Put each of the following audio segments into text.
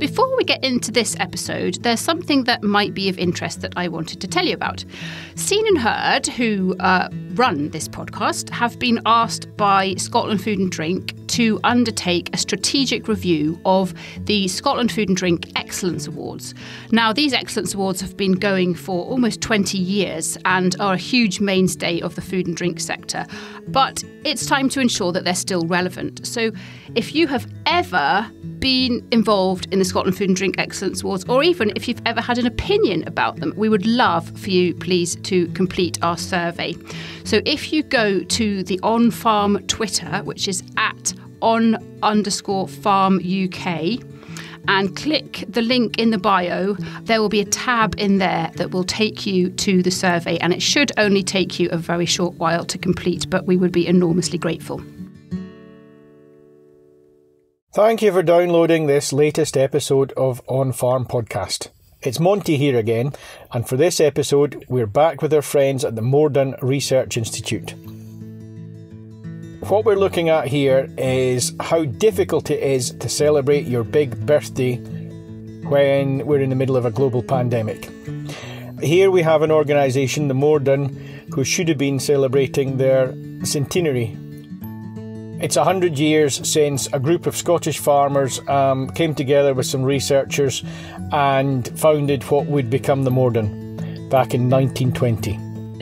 before we get into this episode, there's something that might be of interest that I wanted to tell you about. Scene and Herd, who run this podcast, have been asked by Scotland Food and Drink to undertake a strategic review of the Scotland Food and Drink Excellence Awards. Now, these Excellence Awards have been going for almost 20 years and are a huge mainstay of the food and drink sector. But it's time to ensure that they're still relevant. So if you have ever been involved in the Scotland Food and Drink Excellence Awards, or even if you've ever had an opinion about them, we would love for you, please, to complete our survey. So if you go to the On Farm Twitter, which is at @on_farm UK, and click the link in the bio, there will be a tab in there that will take you to the survey, and it should only take you a very short while to complete, but we would be enormously grateful. Thank you for downloading this latest episode of On Farm Podcast. It's Monty here again, and for this episode we're back with our friends at the Moredun Research Institute. What we're looking at here is how difficult it is to celebrate your big birthday when we're in the middle of a global pandemic. Here we have an organisation, the Moredun, who should have been celebrating their centenary. It's 100 years since a group of Scottish farmers came together with some researchers and founded what would become the Moredun back in 1920.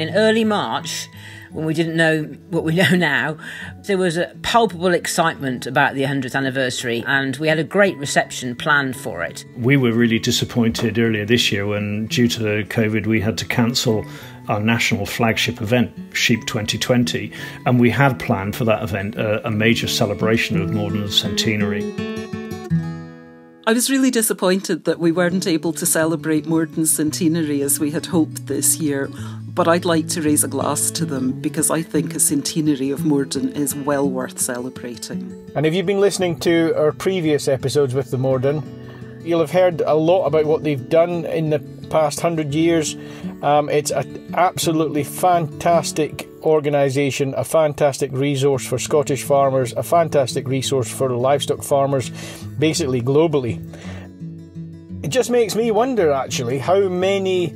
In early March, when we didn't know what we know now, there was a palpable excitement about the 100th anniversary, and we had a great reception planned for it. We were really disappointed earlier this year when, due to the COVID, we had to cancel our national flagship event, Sheep 2020, and we had planned for that event a major celebration of Moredun's centenary. I was really disappointed that we weren't able to celebrate Moredun's centenary as we had hoped this year, but I'd like to raise a glass to them because I think a centenary of Moredun is well worth celebrating. And if you've been listening to our previous episodes with the Moredun, you'll have heard a lot about what they've done in the past 100 years. It's an absolutely fantastic organisation, a fantastic resource for Scottish farmers, a fantastic resource for livestock farmers, basically globally. It just makes me wonder, actually, how many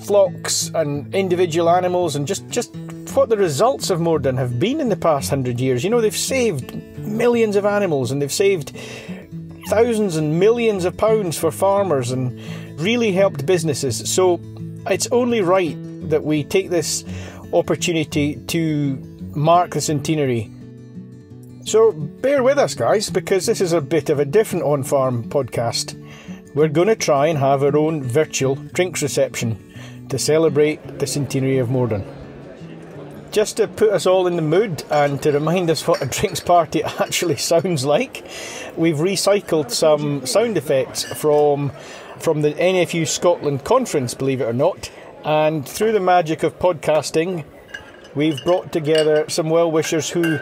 flocks and individual animals and just what the results of Moredun have been in the past 100 years. You know, they've saved millions of animals and they've saved thousands and millions of pounds for farmers and really helped businesses. So it's only right that we take this opportunity to mark the centenary. So bear with us, guys, because this is a bit of a different on-farm podcast. We're going to try and have our own virtual drinks reception to celebrate the centenary of Moredun. Just to put us all in the mood and to remind us what a drinks party actually sounds like, we've recycled some sound effects from the NFU Scotland conference, believe it or not, and through the magic of podcasting, we've brought together some well-wishers who,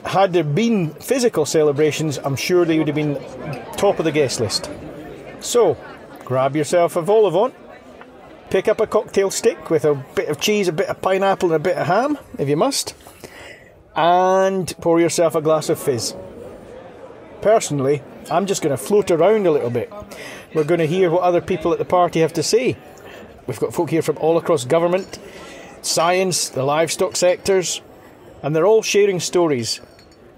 had there been physical celebrations, I'm sure they would have been top of the guest list. So, grab yourself a vol au vent, pick up a cocktail stick with a bit of cheese, a bit of pineapple and a bit of ham, if you must, and pour yourself a glass of fizz. Personally, I'm just going to float around a little bit. We're going to hear what other people at the party have to say. We've got folk here from all across government, science, the livestock sectors, and they're all sharing stories.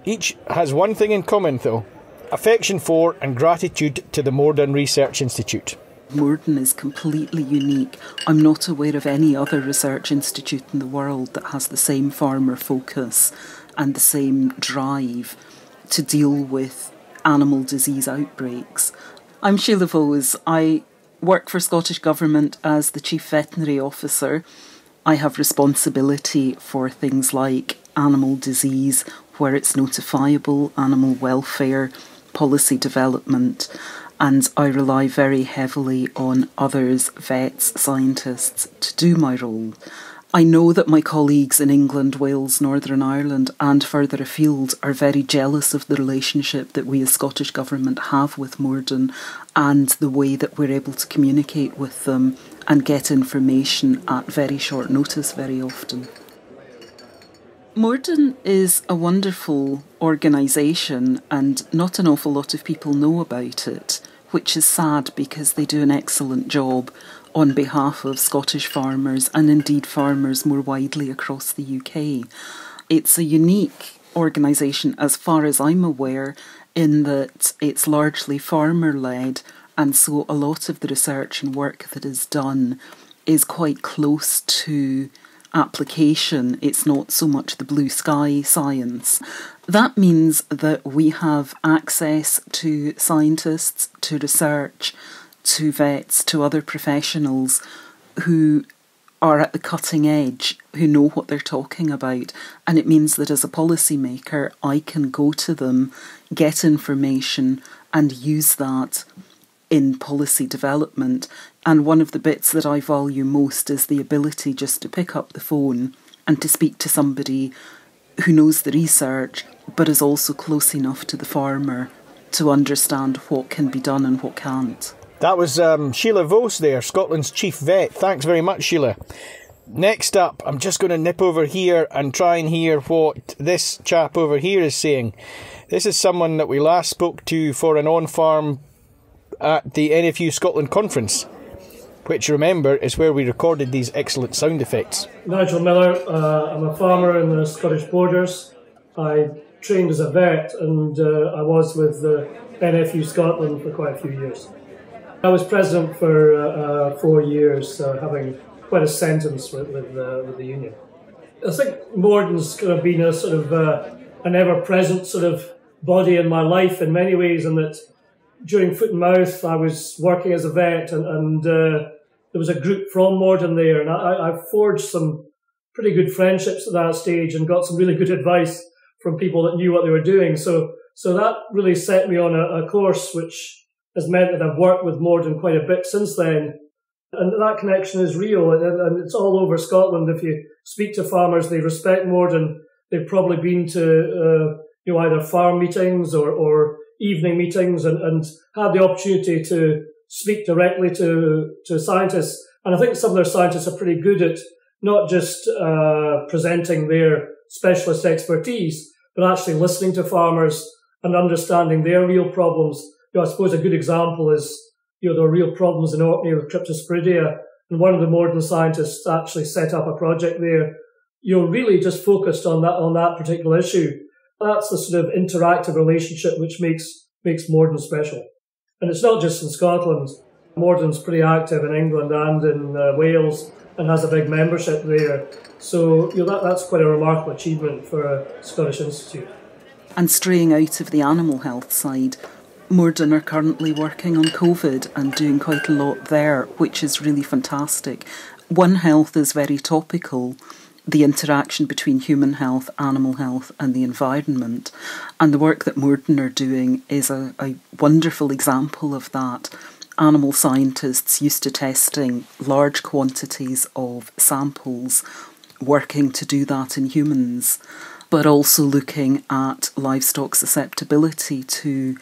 Each has one thing in common, though: affection for and gratitude to the Moredun Research Institute. Moredun is completely unique. I'm not aware of any other research institute in the world that has the same farmer focus and the same drive to deal with animal disease outbreaks. I'm Sheila Voas. I work for Scottish Government as the Chief Veterinary Officer. I have responsibility for things like animal disease, where it's notifiable, animal welfare, policy development, and I rely very heavily on others, vets, scientists, to do my role. I know that my colleagues in England, Wales, Northern Ireland and further afield are very jealous of the relationship that we as Scottish Government have with Moredun and the way that we're able to communicate with them and get information at very short notice very often. Moredun is a wonderful organisation and not an awful lot of people know about it which is sad because they do an excellent job on behalf of Scottish farmers and indeed farmers more widely across the UK. It's a unique organisation as far as I'm aware in that it's largely farmer-led, and so a lot of the research and work that is done is quite close to application. It's not so much the blue sky science. That means that we have access to scientists, to research, to vets, to other professionals who are at the cutting edge, who know what they're talking about. And it means that as a policymaker, I can go to them, get information and use that in policy development. And one of the bits that I value most is the ability just to pick up the phone and to speak to somebody who knows the research but is also close enough to the farmer to understand what can be done and what can't. That was Sheila Voas there, Scotland's chief vet. Thanks very much, Sheila. Next up, I'm just going to nip over here and try and hear what this chap over here is saying. This is someone that we last spoke to for an on-farm at the NFU Scotland conference, which, remember, is where we recorded these excellent sound effects. Nigel Miller, I'm a farmer in the Scottish borders. I trained as a vet and I was with the NFU Scotland for quite a few years. I was president for 4 years, having quite a sentence with the union. I think Moredun's kind of been a sort of an ever-present sort of body in my life in many ways, and that during Foot and Mouth I was working as a vet and there was a group from Moredun there, and I forged some pretty good friendships at that stage and got some really good advice from people that knew what they were doing. So that really set me on a course which has meant that I've worked with Moredun quite a bit since then. And that connection is real, and it's all over Scotland. If you speak to farmers, they respect Moredun. They've probably been to either farm meetings or evening meetings and had the opportunity to speak directly to scientists. And I think some of their scientists are pretty good at not just presenting their specialist expertise, but actually listening to farmers and understanding their real problems. I suppose a good example is, there are real problems in Orkney with Cryptosporidia, and one of the Moredun scientists actually set up a project there. Really just focused on that particular issue. That's the sort of interactive relationship which makes Moredun special. And it's not just in Scotland. Moredun's pretty active in England and in Wales and has a big membership there. So that's quite a remarkable achievement for a Scottish institute. And straying out of the animal health side, Moredun are currently working on COVID and doing quite a lot there, which is really fantastic. One Health is very topical, the interaction between human health, animal health and the environment. And the work that Moredun are doing is a wonderful example of that. Animal scientists used to testing large quantities of samples, working to do that in humans, but also looking at livestock susceptibility to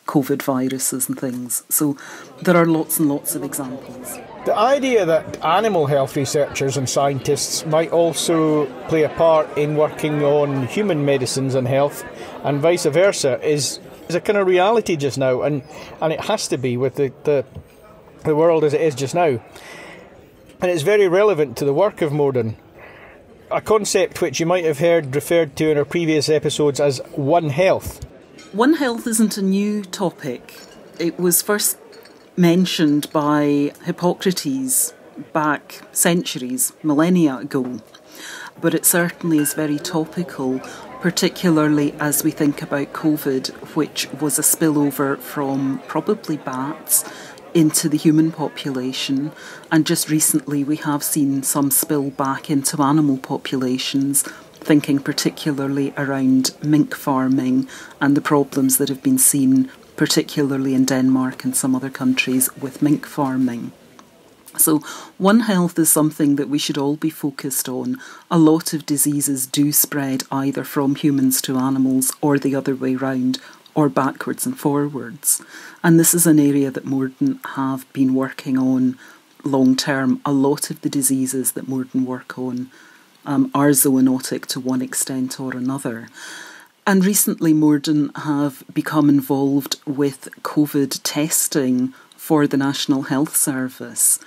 COVID viruses and things. So there are lots and lots of examples. The idea that animal health researchers and scientists might also play a part in working on human medicines and health and vice versa is a kind of reality just now, and it has to be with the world as it is just now. And it's very relevant to the work of Moredun. A concept which you might have heard referred to in our previous episodes as One Health. One Health isn't a new topic. It was first mentioned by Hippocrates back centuries, millennia ago. But it certainly is very topical, particularly as we think about COVID, which was a spillover from probably bats into the human population. And just recently we have seen some spill back into animal populations, thinking particularly around mink farming and the problems that have been seen, particularly in Denmark and some other countries, with mink farming. So One Health is something that we should all be focused on. A lot of diseases do spread either from humans to animals or the other way round, or backwards and forwards. And this is an area that Moredun have been working on long term. A lot of the diseases that Moredun work on are zoonotic to one extent or another. And recently Moredun have become involved with COVID testing for the National Health Service.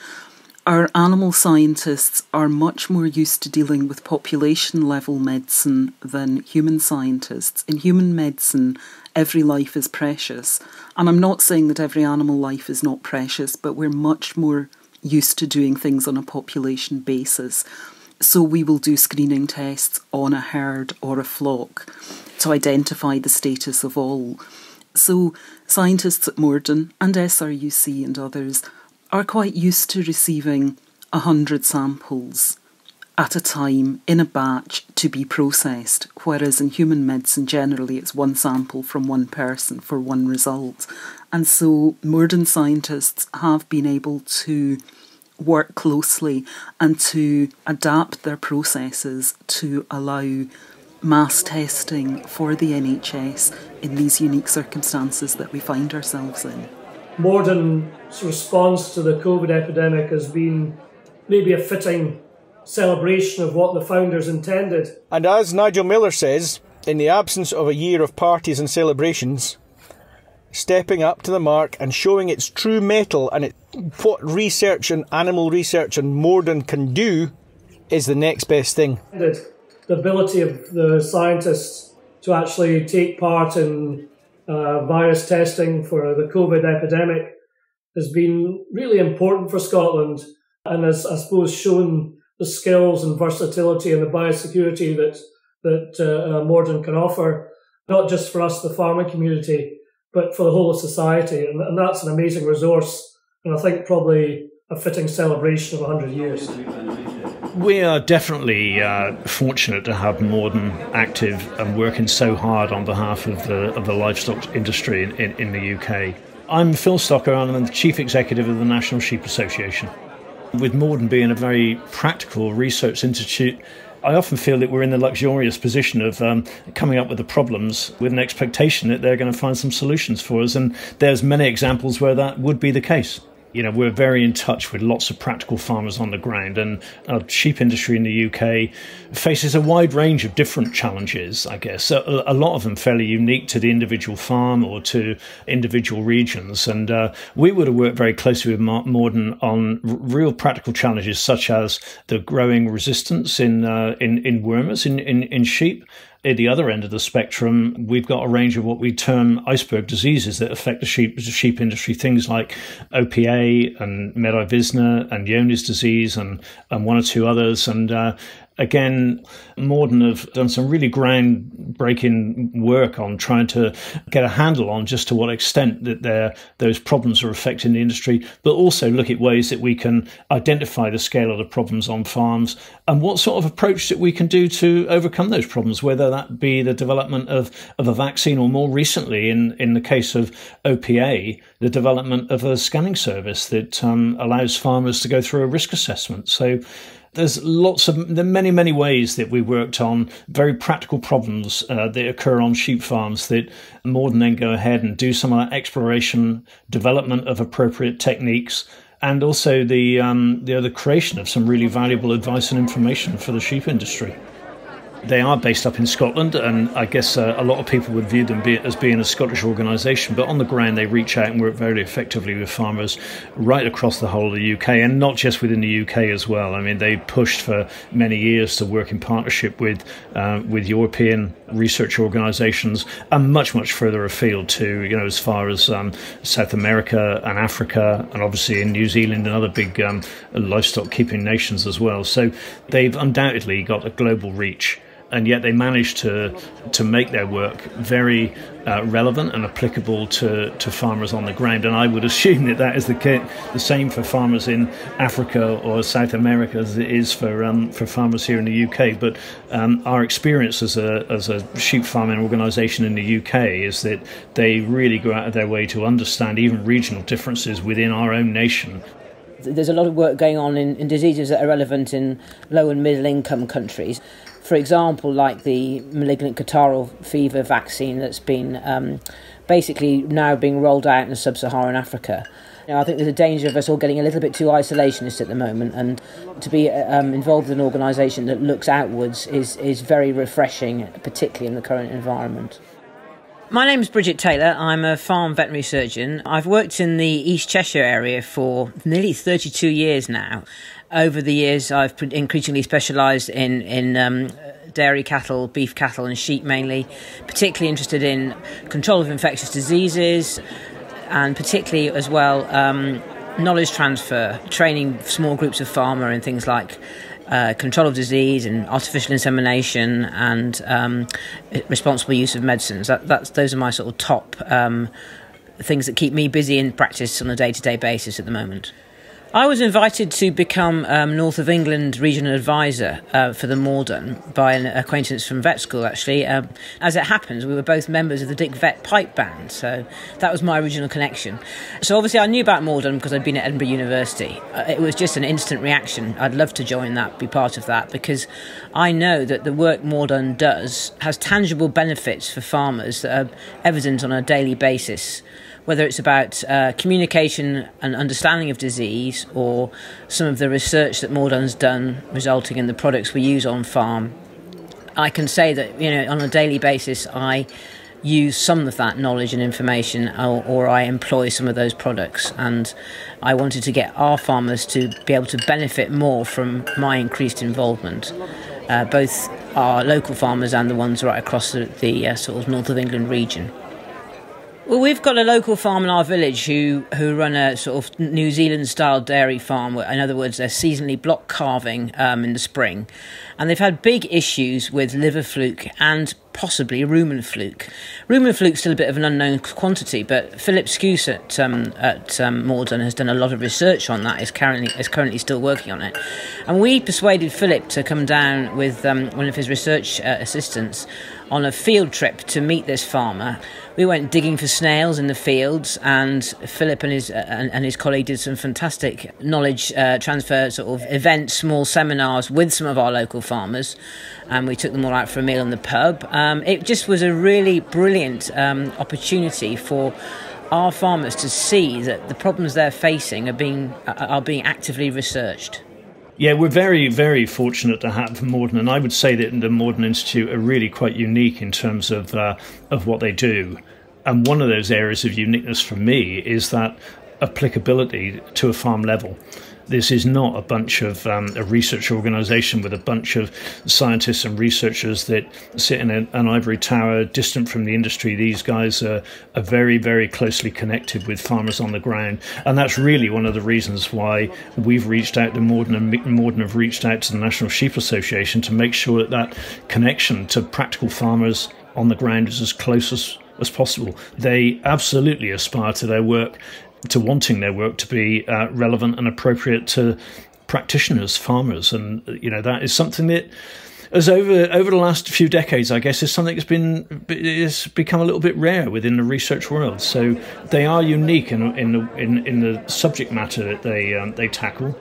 Our animal scientists are much more used to dealing with population level medicine than human scientists. In human medicine, every life is precious. And I'm not saying that every animal life is not precious, but we're much more used to doing things on a population basis. So we will do screening tests on a herd or a flock to identify the status of all. So scientists at Moredun and SRUC and others are quite used to receiving 100 samples at a time in a batch to be processed, whereas in human medicine generally it's one sample from one person for one result. And so Moredun scientists have been able to work closely and to adapt their processes to allow mass testing for the NHS in these unique circumstances that we find ourselves in. Moredun's response to the COVID epidemic has been maybe a fitting celebration of what the founders intended. And as Nigel Miller says, in the absence of a year of parties and celebrations, stepping up to the mark and showing its true mettle and what research and animal research and Moredun can do is the next best thing. The ability of the scientists to actually take part in virus testing for the COVID epidemic has been really important for Scotland and has, I suppose, shown the skills and versatility and the biosecurity that Moredun can offer, not just for us, the farming community, but for the whole of society. And that's an amazing resource, and I think probably a fitting celebration of 100 years. We are definitely fortunate to have Moredun active and working so hard on behalf of the livestock industry in the UK. I'm Phil Stocker, and I'm the Chief Executive of the National Sheep Association. With Moredun being a very practical research institute, I often feel that we're in the luxurious position of coming up with the problems with an expectation that they're going to find some solutions for us, and there's many examples where that would be the case. You know, we're very in touch with lots of practical farmers on the ground, and our sheep industry in the UK faces a wide range of different challenges, I guess. A lot of them fairly unique to the individual farm or to individual regions. And we would have worked very closely with Moredun on real practical challenges, such as the growing resistance in wormers in sheep. At the other end of the spectrum, we've got a range of what we term iceberg diseases that affect the sheep industry, things like OPA and Medovisna and Johne's disease and one or two others. And again, Moredun have done some really groundbreaking work on trying to get a handle on just to what extent that those problems are affecting the industry, but also look at ways that we can identify the scale of the problems on farms and what sort of approach that we can do to overcome those problems, whether that be the development of a vaccine or more recently, in the case of OPA, the development of a scanning service that allows farmers to go through a risk assessment. So there's many ways that we worked on very practical problems that occur on sheep farms that Moredun then go ahead and do some of that exploration, development of appropriate techniques, and also the creation of some really valuable advice and information for the sheep industry. They are based up in Scotland, and I guess a lot of people would view them as being a Scottish organisation, but on the ground they reach out and work very effectively with farmers right across the whole of the UK, and not just within the UK as well. I mean, they pushed for many years to work in partnership with European research organisations and much further afield to, as far as South America and Africa, and obviously in New Zealand and other big livestock keeping nations as well. So they've undoubtedly got a global reach. And yet they managed to make their work very relevant and applicable to farmers on the ground. And I would assume that is the same for farmers in Africa or South America as it is for farmers here in the UK. But our experience as a sheep farming organisation in the UK is that they really go out of their way to understand even regional differences within our own nation. There's a lot of work going on in diseases that are relevant in low and middle income countries. For example, like the malignant catarrhal fever vaccine that's been basically now being rolled out in sub-Saharan Africa. I think there's a danger of us all getting a little bit too isolationist at the moment, and to be involved in an organisation that looks outwards is very refreshing, particularly in the current environment. My name's Bridget Taylor. I'm a farm veterinary surgeon. I've worked in the East Cheshire area for nearly 32 years now. Over the years, I've increasingly specialised in dairy cattle, beef cattle and sheep mainly, particularly interested in control of infectious diseases, and particularly as well knowledge transfer, training small groups of farmer in things like control of disease and artificial insemination and responsible use of medicines. Those are my sort of top things that keep me busy in practice on a day-to-day basis at the moment. I was invited to become North of England regional advisor for the Moredun by an acquaintance from vet school, actually. As it happens, we were both members of the Dick Vet Pipe Band, so that was my original connection. So obviously I knew about Moredun because I'd been at Edinburgh University. It was just an instant reaction. I'd love to join that, be part of that, because I know that the work Moredun does has tangible benefits for farmers that are evident on a daily basis, whether it's about communication and understanding of disease, or some of the research that Moredun's done resulting in the products we use on farm. I can say that, on a daily basis, I use some of that knowledge and information, or I employ some of those products. And I wanted to get our farmers to be able to benefit more from my increased involvement, both our local farmers and the ones right across the sort of North of England region. Well, we've got a local farm in our village who run a sort of New Zealand-style dairy farm. In other words, they're seasonally block calving in the spring. And they've had big issues with liver fluke and possibly rumen fluke. Rumen fluke's still a bit of an unknown quantity, but Philip Skuse at Moredun has done a lot of research on that, is currently still working on it. And we persuaded Philip to come down with one of his research assistants on a field trip to meet this farmer. We went digging for snails in the fields, and Philip and his colleague did some fantastic knowledge transfer sort of events, small seminars with some of our local farmers, and we took them all out for a meal in the pub. It just was a really brilliant opportunity for our farmers to see that the problems they're facing are being actively researched. Yeah, we're very, very fortunate to have Moredun, and I would say that the Moredun Institute are really quite unique in terms of what they do. And one of those areas of uniqueness for me is that applicability to a farm level. This is not a bunch of a research organisation with a bunch of scientists and researchers that sit in an ivory tower distant from the industry. These guys are very, very closely connected with farmers on the ground. And that's really one of the reasons why we've reached out to Moredun, and Moredun have reached out to the National Sheep Association to make sure that connection to practical farmers on the ground is as close as possible. They absolutely aspire to their work, to wanting their work to be relevant and appropriate to practitioners, farmers, and that is something that, as over the last few decades, I guess, is something that's become a little bit rare within the research world. So they are unique in the subject matter that they tackle.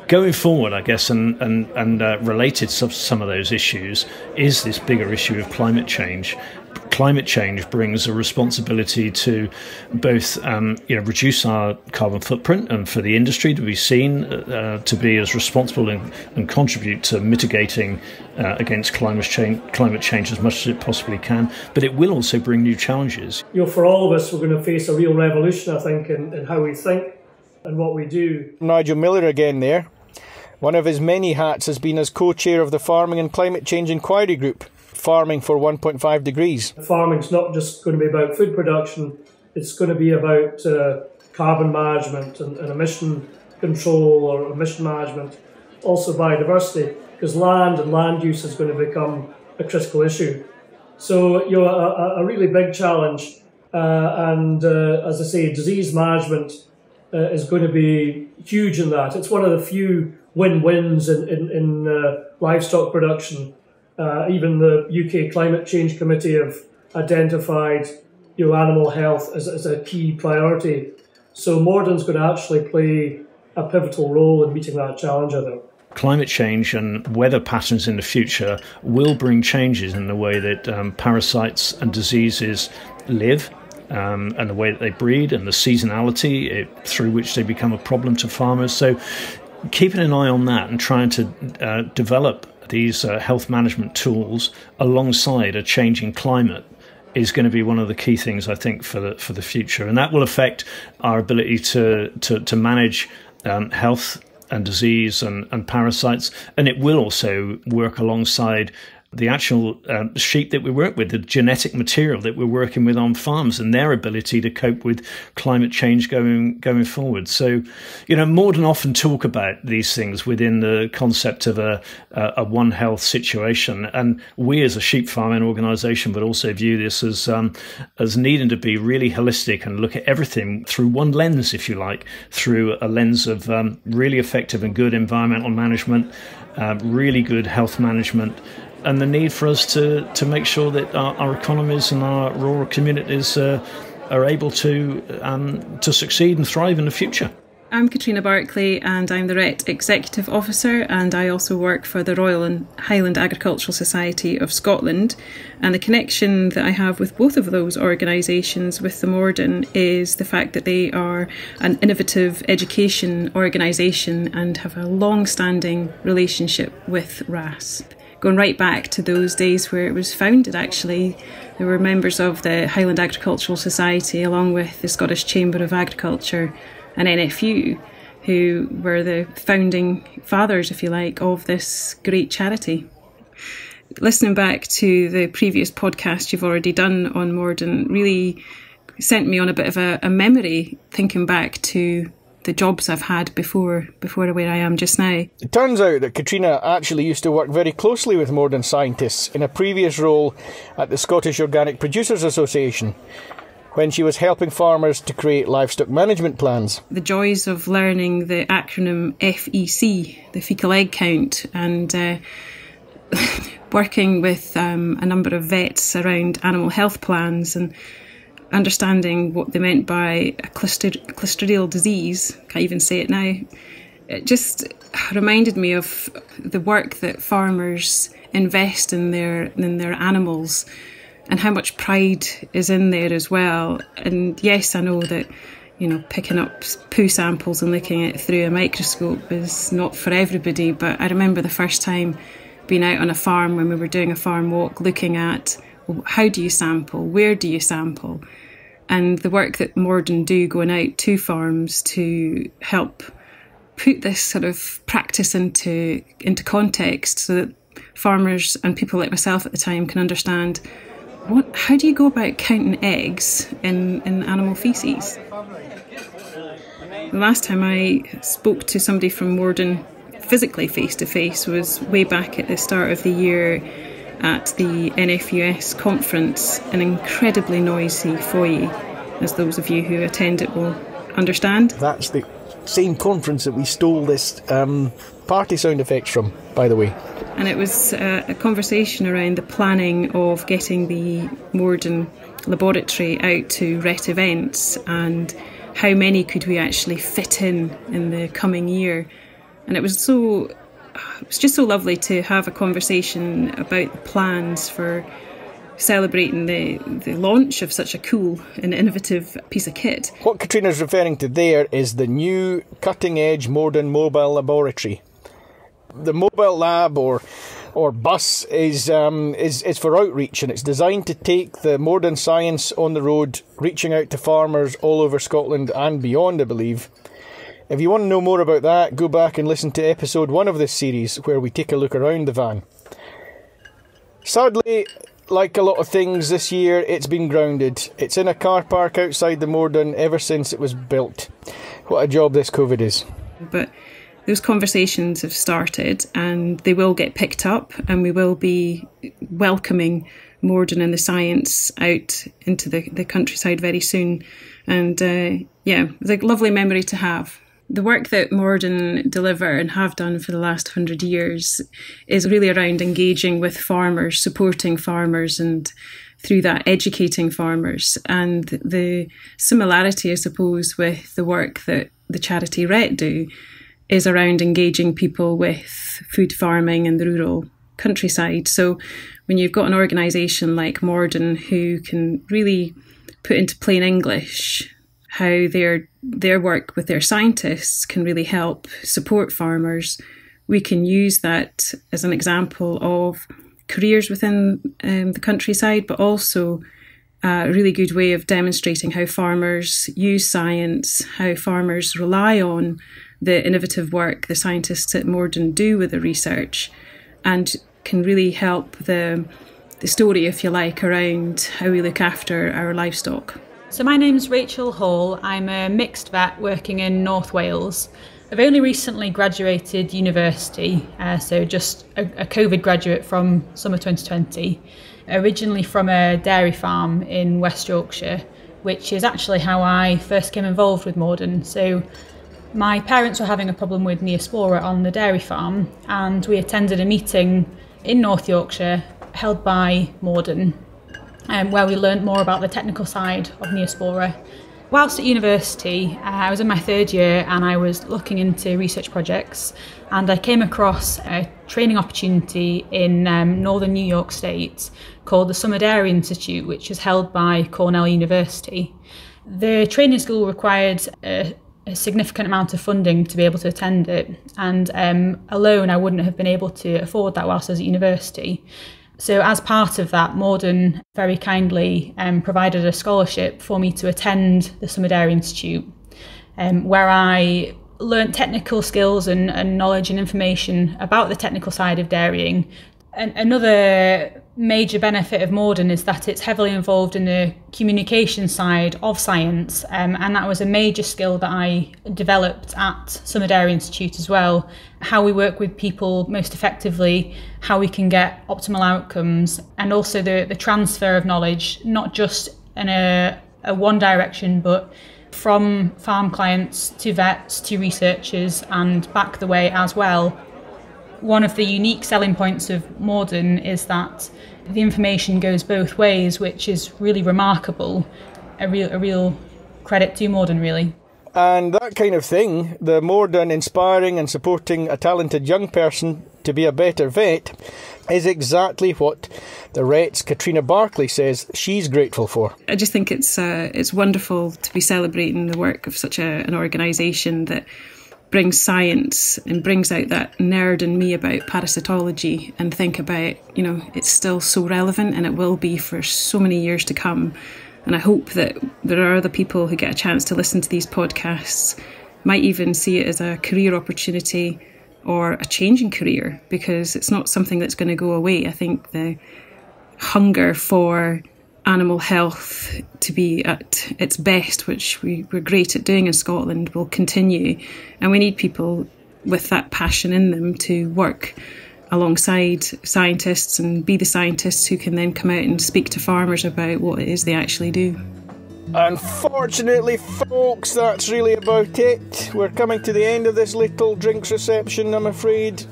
Going forward, I guess, and related to some of those issues is this bigger issue of climate change. Climate change brings a responsibility to both reduce our carbon footprint, and for the industry to be seen to be as responsible and contribute to mitigating against climate change as much as it possibly can. But it will also bring new challenges. For all of us, we're going to face a real revolution, I think, in how we think and what we do. Nigel Miller again there. One of his many hats has been as co-chair of the Farming and Climate Change Inquiry Group, Farming for 1.5 degrees. Farming's not just going to be about food production, it's going to be about carbon management and emission control or emission management, also biodiversity, because land and land use is going to become a critical issue. So, a really big challenge, and as I say, disease management is going to be huge in that. It's one of the few win-wins in livestock production. Even the UK Climate Change Committee have identified animal health as a key priority. So Moredun's going to actually play a pivotal role in meeting that challenge, I think. climate change and weather patterns in the future will bring changes in the way that parasites and diseases live, and the way that they breed, and the seasonality through which they become a problem to farmers. So keeping an eye on that and trying to develop these health management tools alongside a changing climate is going to be one of the key things, I think, for the future. And that will affect our ability to manage health and disease and parasites. And it will also work alongside the actual sheep that we work with, the genetic material that we're working with on farms, and their ability to cope with climate change going forward. So, Moredun often talk about these things within the concept of a One Health situation, and we as a sheep farming organisation would also view this as needing to be really holistic and look at everything through one lens, if you like, through a lens of really effective and good environmental management, really good health management, and the need for us to make sure that our economies and our rural communities are able to succeed and thrive in the future. I'm Katrina Barclay, and I'm the RHET Executive Officer, and I also work for the Royal and Highland Agricultural Society of Scotland. And the connection that I have with both of those organisations with the Moredun is the fact that they are an innovative education organisation and have a long-standing relationship with RHASS. Going right back to those days where it was founded, actually. There were members of the Highland Agricultural Society along with the Scottish Chamber of Agriculture and NFU, who were the founding fathers, if you like, of this great charity. Listening back to the previous podcast you've already done on Moredun really sent me on a bit of a memory, thinking back to the jobs I've had before where I am just now. It turns out that Katrina actually used to work very closely with Moredun scientists in a previous role at the Scottish Organic Producers Association, when she was helping farmers to create livestock management plans. The joys of learning the acronym FEC, the fecal egg count, and working with a number of vets around animal health plans and understanding what they meant by a clostridial disease, can't even say it now, it just reminded me of the work that farmers invest in their animals and how much pride is in there as well. And yes, I know that, picking up poo samples and looking at it through a microscope is not for everybody, but I remember the first time being out on a farm when we were doing a farm walk, looking at, well, how do you sample? Where do you sample? And the work that Moredun do going out to farms to help put this sort of practice into context so that farmers and people like myself at the time can understand how do you go about counting eggs in animal faeces? The last time I spoke to somebody from Moredun physically face to face was way back at the start of the year at the NFUS conference, an incredibly noisy foyer, as those of you who attend it will understand. That's the same conference that we stole this party sound effects from, by the way. And it was a conversation around the planning of getting the Moredun laboratory out to RHET events and how many could we actually fit in the coming year. And it was just so lovely to have a conversation about the plans for celebrating the launch of such a cool and innovative piece of kit. What Katrina's referring to there is the new cutting-edge Moredun mobile laboratory. The mobile lab or bus is for outreach, and it's designed to take the Moredun science on the road, reaching out to farmers all over Scotland and beyond, I believe. If you want to know more about that, go back and listen to episode 1 of this series, where we take a look around the van. Sadly, like a lot of things this year, it's been grounded. It's in a car park outside the Moredun ever since it was built. What a job this COVID is. But those conversations have started, and they will get picked up, and we will be welcoming Moredun and the science out into the countryside very soon. And it's a lovely memory to have. The work that Moredun deliver and have done for the last 100 years is really around engaging with farmers, supporting farmers, and through that educating farmers. And the similarity, I suppose, with the work that the charity RHET do is around engaging people with food farming in the rural countryside. So when you've got an organisation like Moredun who can really put into plain English how their work with their scientists can really help support farmers, we can use that as an example of careers within the countryside, but also a really good way of demonstrating how farmers use science, how farmers rely on the innovative work the scientists at Moredun do with the research, and can really help the story, if you like, around how we look after our livestock. So my name's Rachel Hall. I'm a mixed vet working in North Wales. I've only recently graduated university, so just a COVID graduate from summer 2020, originally from a dairy farm in West Yorkshire, which is actually how I first came involved with Moredun. So my parents were having a problem with Neospora on the dairy farm, and we attended a meeting in North Yorkshire held by Moredun, where we learnt more about the technical side of Neospora. Whilst at university, I was in my third year and I was looking into research projects, and I came across a training opportunity in northern New York State called the Summer Dairy Institute, which is held by Cornell University. The training school required a significant amount of funding to be able to attend it, and alone I wouldn't have been able to afford that whilst I was at university. So as part of that, Moredun very kindly provided a scholarship for me to attend the Summer Dairy Institute, where I learnt technical skills and knowledge and information about the technical side of dairying. And another major benefit of Moredun is that it's heavily involved in the communication side of science, and that was a major skill that I developed at Summer Dairy Institute as well. How we work with people most effectively, how we can get optimal outcomes, and also the transfer of knowledge, not just in a one direction, but from farm clients to vets to researchers and back the way as well. One of the unique selling points of Moredun is that the information goes both ways, which is really remarkable. A real credit to Moredun, really. And that kind of thing, the Moredun inspiring and supporting a talented young person to be a better vet, is exactly what the RHET's Katrina Barclay says she's grateful for. I just think it's wonderful to be celebrating the work of such an organisation that brings science and brings out that nerd in me about parasitology, and think about, it's still so relevant, and it will be for so many years to come. And I hope that there are other people who get a chance to listen to these podcasts might even see it as a career opportunity or a changing career, because it's not something that's going to go away. I think the hunger for animal health to be at its best, which we're great at doing in Scotland, will continue. And we need people with that passion in them to work alongside scientists and be the scientists who can then come out and speak to farmers about what it is they actually do. Unfortunately, folks, that's really about it. We're coming to the end of this little drinks reception, I'm afraid.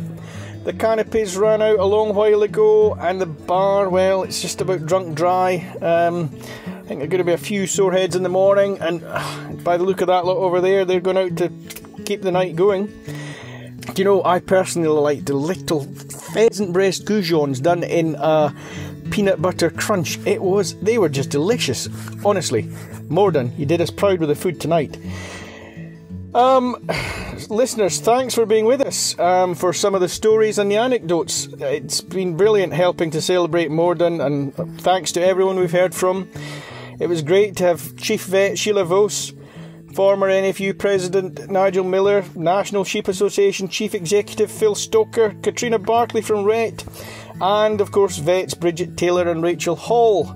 The canapes ran out a long while ago, and the bar, well, it's just about drunk dry. I think there are going to be a few sore heads in the morning, and by the look of that lot over there, they're going out to keep the night going. I personally like the little pheasant breast goujons done in a peanut butter crunch. They were just delicious, honestly. Moredun, you did us proud with the food tonight. Listeners, thanks for being with us for some of the stories and the anecdotes. It's been brilliant helping to celebrate Moredun, and thanks to everyone we've heard from. It was great to have Chief Vet Sheila Voas, former NFU President Nigel Miller, National Sheep Association Chief Executive Phil Stoker, Katrina Barclay from RHET, and of course vets Bridget Taylor and Rachel Hall.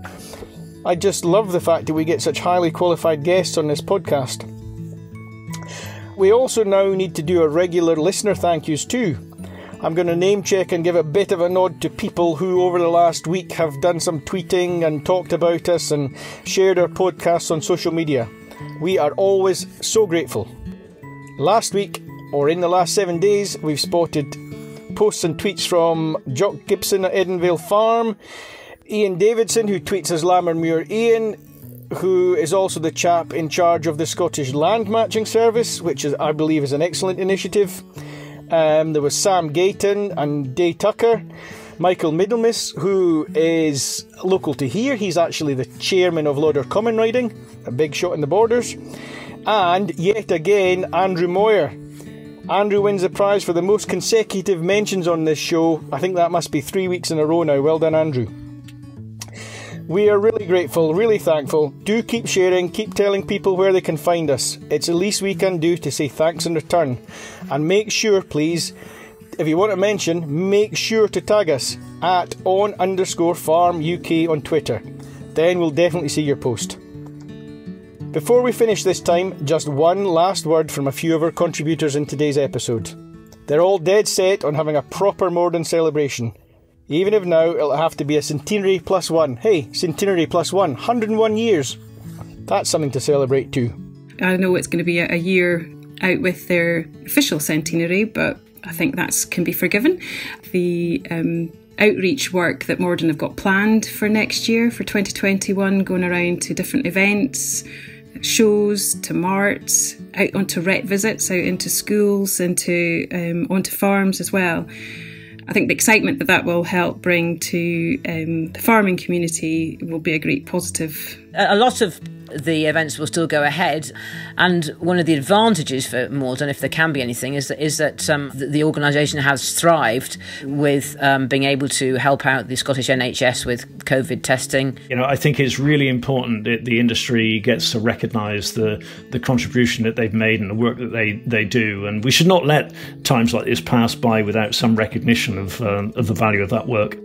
I just love the fact that we get such highly qualified guests on this podcast. We also now need to do a regular listener thank yous too. I'm going to name check and give a bit of a nod to people who over the last week have done some tweeting and talked about us and shared our podcasts on social media. We are always so grateful. Last week, or in the last 7 days, we've spotted posts and tweets from Jock Gibson at Edenvale Farm, Ian Davidson, who tweets as Lammermuir Ian, who is also the chap in charge of the Scottish Land Matching Service, which I believe is an excellent initiative. There was Sam Gayton and Day Tucker. Michael Middlemas, who is local to here. He's actually the chairman of Lauder Common Riding, a big shot in the Borders. And yet again, Andrew Moyer. Andrew wins the prize for the most consecutive mentions on this show. I think that must be 3 weeks in a row now. Well done, Andrew. We are really grateful, really thankful. Do keep sharing, keep telling people where they can find us. It's the least we can do to say thanks in return. And make sure, please, if you want to mention, make sure to tag us at on_farm UK on Twitter. Then we'll definitely see your post. Before we finish this time, just one last word from a few of our contributors in today's episode. They're all dead set on having a proper Moredun celebration. Even if now it'll have to be a Centenary +1. Hey, Centenary +1, 101 years. That's something to celebrate too. I know it's going to be a year out with their official centenary, but I think that can be forgiven. The outreach work that Moredun have got planned for next year, for 2021, going around to different events, shows, to marts, out onto RHET visits, out into schools, onto farms as well. I think the excitement that will help bring to the farming community will be a great positive. A lot of the events will still go ahead, and one of the advantages for Moredun, if there can be anything, is that the organisation has thrived with being able to help out the Scottish NHS with COVID testing. I think it's really important that the industry gets to recognise the contribution that they've made and the work that they do, and we should not let times like this pass by without some recognition of the value of that work.